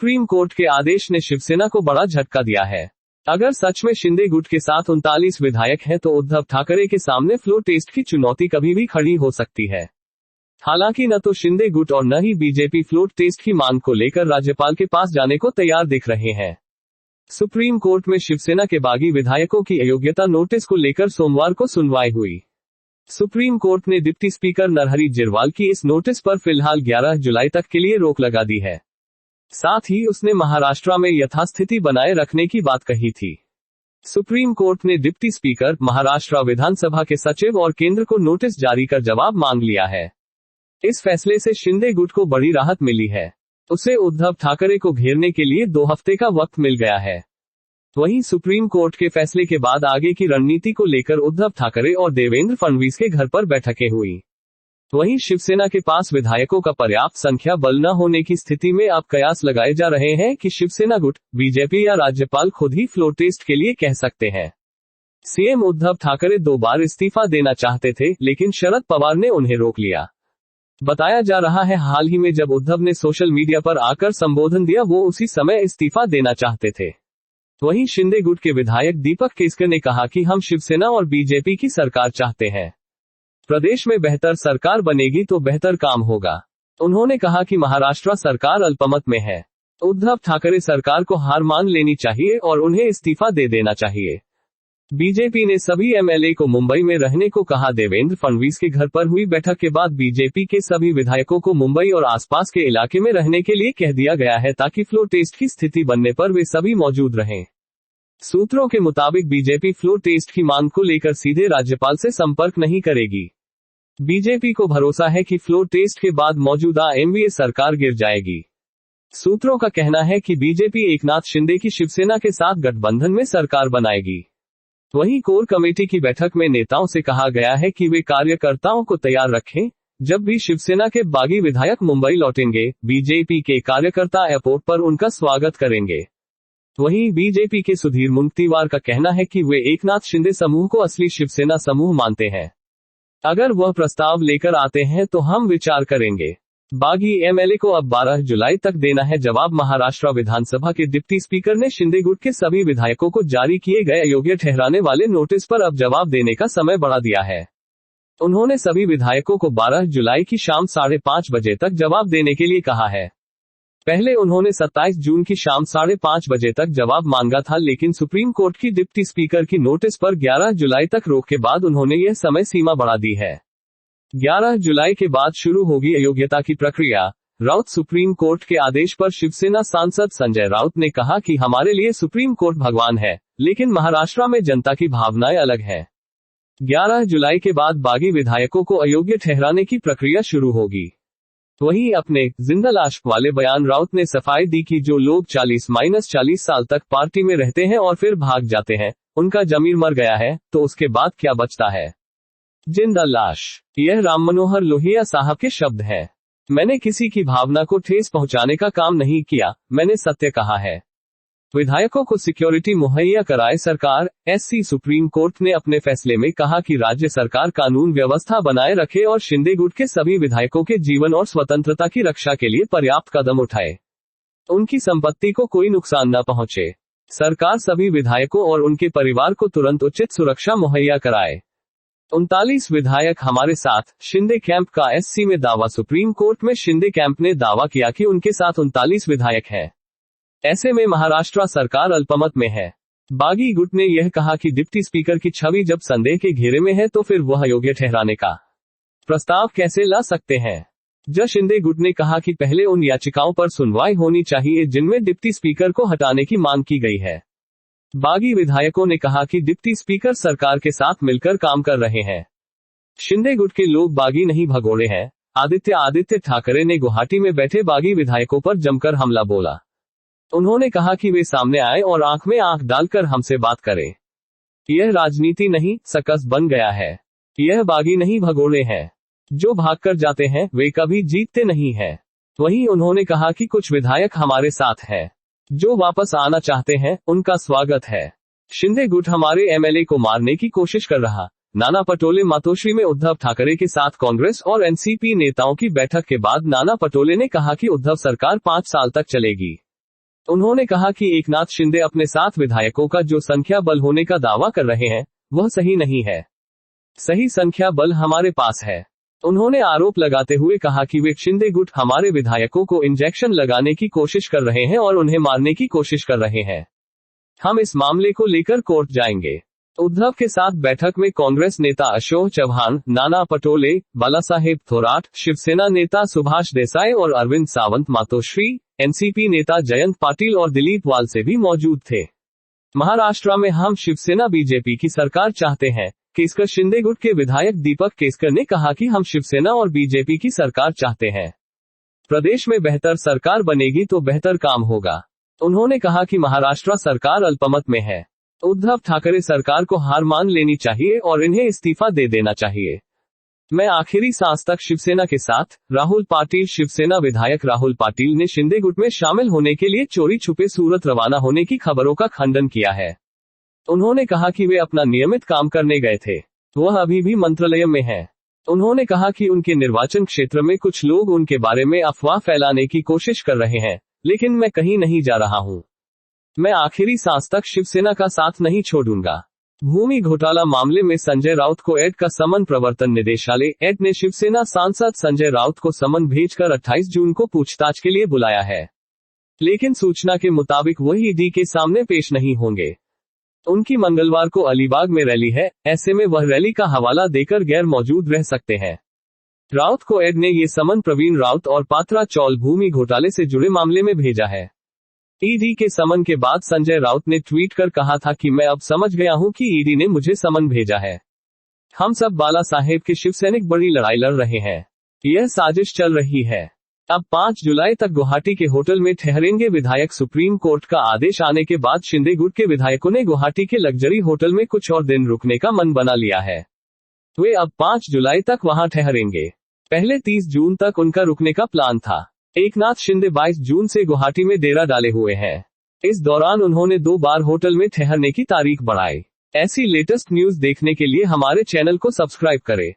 Supreme court के आदेश ने शिवसेना को बड़ा झटका दिया है। अगर सच में शिंदे गुट के साथ 39 विधायक हैं तो उद्धव ठाकरे के सामने फ्लोर टेस्ट की चुनौती कभी भी खड़ी हो सकती है। हालांकि न तो शिंदे गुट और न ही बीजेपी फ्लोर टेस्ट की मांग को लेकर राज्यपाल के पास जाने को तैयार दिख रहे हैं। सुप्रीम कोर्ट में शिवसेना के बागी विधायकों की अयोग्यता नोटिस को लेकर सोमवार को सुनवाई हुई। सुप्रीम कोर्ट ने डिप्टी स्पीकर नरहरि झिरवाल की इस नोटिस पर फिलहाल 11 जुलाई तक के लिए रोक लगा दी है। साथ ही उसने महाराष्ट्र में यथास्थिति बनाए रखने की बात कही थी। सुप्रीम कोर्ट ने डिप्टी स्पीकर, महाराष्ट्र विधानसभा के सचिव और केंद्र को नोटिस जारी कर जवाब मांग लिया है। इस फैसले से शिंदे गुट को बड़ी राहत मिली है। उसे उद्धव ठाकरे को घेरने के लिए 2 हफ्ते का वक्त मिल गया है। वहीं सुप्रीम कोर्ट के फैसले के बाद आगे की रणनीति को लेकर उद्धव ठाकरे और देवेंद्र फडणवीस के घर पर बैठकें हुई। वहीं शिवसेना के पास विधायकों का पर्याप्त संख्या बल न होने की स्थिति में अब कयास लगाए जा रहे हैं कि शिवसेना गुट, बीजेपी या राज्यपाल खुद ही फ्लोर टेस्ट के लिए कह सकते हैं। सीएम उद्धव ठाकरे 2 बार इस्तीफा देना चाहते थे, लेकिन शरद पवार ने उन्हें रोक लिया। बताया जा रहा है हाल ही में जब उद्धव ने सोशल मीडिया पर आकर संबोधन दिया, वो उसी समय इस्तीफा देना चाहते थे। वहीं शिंदे गुट के विधायक दीपक केसकर ने कहा कि हम शिवसेना और बीजेपी की सरकार चाहते हैं। प्रदेश में बेहतर सरकार बनेगी तो बेहतर काम होगा। उन्होंने कहा कि महाराष्ट्र सरकार अल्पमत में है। उद्धव ठाकरे सरकार को हार मान लेनी चाहिए और उन्हें इस्तीफा दे देना चाहिए। बीजेपी ने सभी एमएलए को मुंबई में रहने को कहा। देवेंद्र फडणवीस के घर पर हुई बैठक के बाद बीजेपी के सभी विधायकों को मुंबई और आसपास के इलाके में रहने के लिए कह दिया गया है ताकि फ्लोर टेस्ट की स्थिति बनने पर वे सभी मौजूद रहें। सूत्रों के मुताबिक बीजेपी फ्लोर टेस्ट की मांग को लेकर सीधे राज्यपाल से संपर्क नहीं करेगी। बीजेपी को भरोसा है कि फ्लोर टेस्ट के बाद मौजूदा एनडीए सरकार गिर जाएगी। सूत्रों का कहना है कि बीजेपी एकनाथ शिंदे की शिवसेना के साथ गठबंधन में सरकार बनाएगी। वहीं कोर कमेटी की बैठक में नेताओं से कहा गया है कि वे कार्यकर्ताओं को तैयार रखें। जब भी शिवसेना के बागी विधायक मुंबई लौटेंगे, बीजेपी के कार्यकर्ता एयरपोर्ट पर उनका स्वागत करेंगे। वहीं बीजेपी के सुधीर मुंगतीवार का कहना है कि वे एकनाथ शिंदे समूह को असली शिवसेना समूह मानते हैं। अगर वह प्रस्ताव लेकर आते हैं तो हम विचार करेंगे। बागी एमएलए को अब 12 जुलाई तक देना है जवाब। महाराष्ट्र विधानसभा के डिप्टी स्पीकर ने शिंदे गुट के सभी विधायकों को जारी किए गए अयोग्य ठहराने वाले नोटिस पर अब जवाब देने का समय बढ़ा दिया है। उन्होंने सभी विधायकों को 12 जुलाई की शाम 5:30 बजे तक जवाब देने के लिए कहा है। पहले उन्होंने 27 जून की शाम 5:30 बजे तक जवाब मांगा था, लेकिन सुप्रीम कोर्ट की डिप्टी स्पीकर की नोटिस पर 11 जुलाई तक रोक के बाद उन्होंने यह समय सीमा बढ़ा दी है। 11 जुलाई के बाद शुरू होगी अयोग्यता की प्रक्रिया। राउत सुप्रीम कोर्ट के आदेश पर शिवसेना सांसद संजय राउत ने कहा कि हमारे लिए सुप्रीम कोर्ट भगवान है, लेकिन महाराष्ट्र में जनता की भावनाएं अलग है। 11 जुलाई के बाद बागी विधायकों को अयोग्य ठहराने की प्रक्रिया शुरू होगी। वहीं अपने जिंदा लाश वाले बयान राउत ने सफाई दी कि जो लोग 40-40 साल तक पार्टी में रहते हैं और फिर भाग जाते हैं, उनका जमीर मर गया है, तो उसके बाद क्या बचता है? जिंदा लाश। यह राम मनोहर लोहिया साहब के शब्द हैं। मैंने किसी की भावना को ठेस पहुंचाने का काम नहीं किया, मैंने सत्य कहा है। विधायकों को सिक्योरिटी मुहैया कराए सरकार। एससी सुप्रीम कोर्ट ने अपने फैसले में कहा कि राज्य सरकार कानून व्यवस्था बनाए रखे और शिंदे गुट के सभी विधायकों के जीवन और स्वतंत्रता की रक्षा के लिए पर्याप्त कदम उठाए। उनकी संपत्ति को कोई नुकसान न पहुंचे। सरकार सभी विधायकों और उनके परिवार को तुरंत उचित सुरक्षा मुहैया कराए। 39 विधायक हमारे साथ, शिंदे कैंप का एससी में दावा। सुप्रीम कोर्ट में शिंदे कैंप ने दावा किया कि उनके साथ 39 विधायक हैं। ऐसे में महाराष्ट्र सरकार अल्पमत में है। बागी गुट ने यह कहा कि डिप्टी स्पीकर की छवि जब संदेह के घेरे में है तो फिर वह अयोग्य ठहराने का प्रस्ताव कैसे ला सकते हैं। शिंदे गुट ने कहा कि पहले उन याचिकाओं पर सुनवाई होनी चाहिए जिनमें डिप्टी स्पीकर को हटाने की मांग की गई है। बागी विधायकों ने कहा कि डिप्टी स्पीकर सरकार के साथ मिलकर काम कर रहे हैं। शिंदे गुट के लोग बागी नहीं भगोड़े हैं। आदित्य ठाकरे ने गुवाहाटी में बैठे बागी विधायकों पर जमकर हमला बोला। उन्होंने कहा कि वे सामने आए और आंख में आंख डालकर हमसे बात करें। यह राजनीति नहीं, सर्कस बन गया है। यह बागी नहीं भगोड़े हैं। जो भागकर जाते हैं वे कभी जीतते नहीं हैं। वहीं उन्होंने कहा कि कुछ विधायक हमारे साथ हैं। जो वापस आना चाहते हैं उनका स्वागत है। शिंदे गुट हमारे एमएलए को मारने की कोशिश कर रहा। नाना पटोले। मातोश्री में उद्धव ठाकरे के साथ कांग्रेस और एनसीपी नेताओं की बैठक के बाद नाना पटोले ने कहा कि उद्धव सरकार 5 साल तक चलेगी। उन्होंने कहा कि एकनाथ शिंदे अपने 7 विधायकों का जो संख्या बल होने का दावा कर रहे हैं, वह सही नहीं है। सही संख्या बल हमारे पास है। उन्होंने आरोप लगाते हुए कहा कि वे शिंदे गुट हमारे विधायकों को इंजेक्शन लगाने की कोशिश कर रहे हैं और उन्हें मारने की कोशिश कर रहे हैं। हम इस मामले को लेकर कोर्ट जाएंगे। उद्धव के साथ बैठक में कांग्रेस नेता अशोक चव्हाण, नाना पटोले, बालासाहेब थोराट, शिवसेना नेता सुभाष देसाई और अरविंद सावंत मातोश्री, एनसीपी नेता जयंत पाटिल और दिलीप वालसे भी मौजूद थे। महाराष्ट्र में हम शिवसेना बीजेपी की सरकार चाहते हैं, केसकर शिंदे गुट के विधायक दीपक केसकर ने कहा कि हम शिवसेना और बीजेपी की सरकार चाहते हैं। प्रदेश में बेहतर सरकार बनेगी तो बेहतर काम होगा। उन्होंने कहा कि महाराष्ट्र सरकार अल्पमत में है। उद्धव ठाकरे सरकार को हार मान लेनी चाहिए और इन्हें इस्तीफा दे देना चाहिए। मैं आखिरी सांस तक शिवसेना के साथ। राहुल पाटिल। शिवसेना विधायक राहुल पाटिल ने शिंदे गुट में शामिल होने के लिए चोरी छुपे सूरत रवाना होने की खबरों का खंडन किया है। उन्होंने कहा कि वे अपना नियमित काम करने गए थे। वह अभी भी मंत्रालय में हैं। उन्होंने कहा कि उनके निर्वाचन क्षेत्र में कुछ लोग उनके बारे में अफवाह फैलाने की कोशिश कर रहे हैं, लेकिन मैं कहीं नहीं जा रहा हूं। मैं आखिरी सांस तक शिवसेना का साथ नहीं छोड़ूंगा। भूमि घोटाला मामले में संजय राउत को ED का समन। प्रवर्तन निदेशालय ED ने शिवसेना सांसद संजय राउत को समन भेजकर 28 जून को पूछताछ के लिए बुलाया है, लेकिन सूचना के मुताबिक वह ED के सामने पेश नहीं होंगे। उनकी मंगलवार को अलीबाग में रैली है, ऐसे में वह रैली का हवाला देकर गैर मौजूद रह सकते हैं। राउत को ED ने ये समन प्रवीण राउत और पात्रा चौल भूमि घोटाले से जुड़े मामले में भेजा है। ED के समन के बाद संजय राउत ने ट्वीट कर कहा था कि मैं अब समझ गया हूं कि ED ने मुझे समन भेजा है। हम सब बाला साहेब के शिवसैनिक बड़ी लड़ाई लड़ रहे हैं। यह साजिश चल रही है। अब 5 जुलाई तक गुवाहाटी के होटल में ठहरेंगे विधायक। सुप्रीम कोर्ट का आदेश आने के बाद शिंदे गुट के विधायकों ने गुवाहाटी के लग्जरी होटल में कुछ और दिन रुकने का मन बना लिया है। वे अब 5 जुलाई तक वहां ठहरेंगे। पहले 30 जून तक उनका रुकने का प्लान था। एकनाथ शिंदे 22 जून से गुवाहाटी में डेरा डाले हुए हैं। इस दौरान उन्होंने 2 बार होटल में ठहरने की तारीख बढ़ाई। ऐसी लेटेस्ट न्यूज देखने के लिए हमारे चैनल को सब्सक्राइब करें।